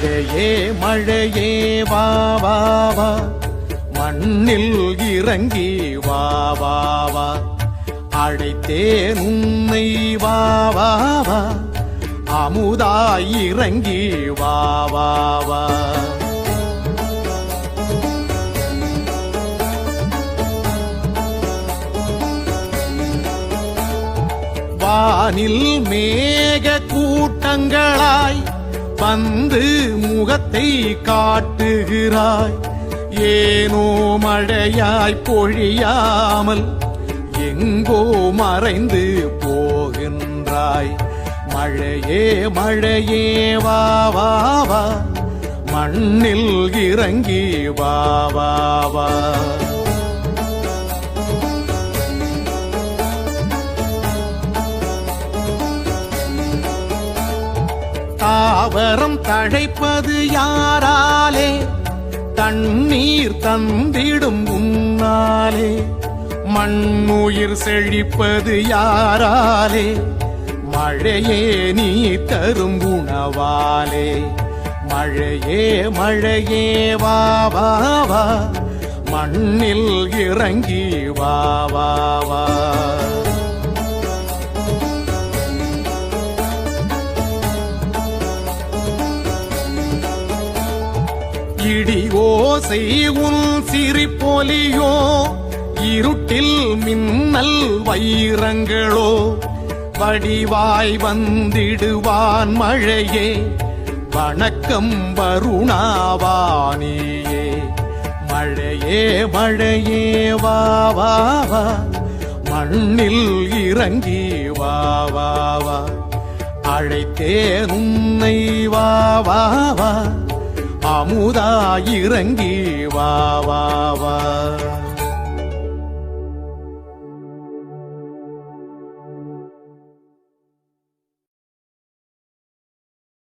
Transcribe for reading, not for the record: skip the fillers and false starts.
மழையே மழையே வா வா வா, மண்ணில் இறங்கி வா வா வா, அழைத்தேன் உன்னை வா வா வா, அமுதாய் இறங்கி வா வா வா. வானில் மேக கூட்டங்களாய் வந்து முகத்தை காட்டுகிறாய், ஏனோ மழையாய் பொழியாமல் எங்கோ மறைந்து போகின்றாய். மழையே மழையே வா வா வா, மண்ணில் இறங்கி வா வா வா. தாவரம் தழைப்பது யாராலே, தண்ணீர் தந்திடும் உன்னாலே, மண்ணுயிர் செழிப்பது யாராலே, மழையே நீ தரும் உணவாலே. மழையே மழையே வா வா வா, மண்ணில் இறங்கி வா வா வா. இடி ஓசை உன் சிரிப்பொலியோ, இருட்டில் மின்னல் வைரங்களோ, வடிவாய் வந்திடுவான் மழையே, வணக்கம் வருணாவானியே. மழையே மழையே வா வா வா, மண்ணில் இறங்கி வா வா வா, அழைத்தேன் உன்னை வா வா வா, அமுதாய் இறங்கி வா வா வா.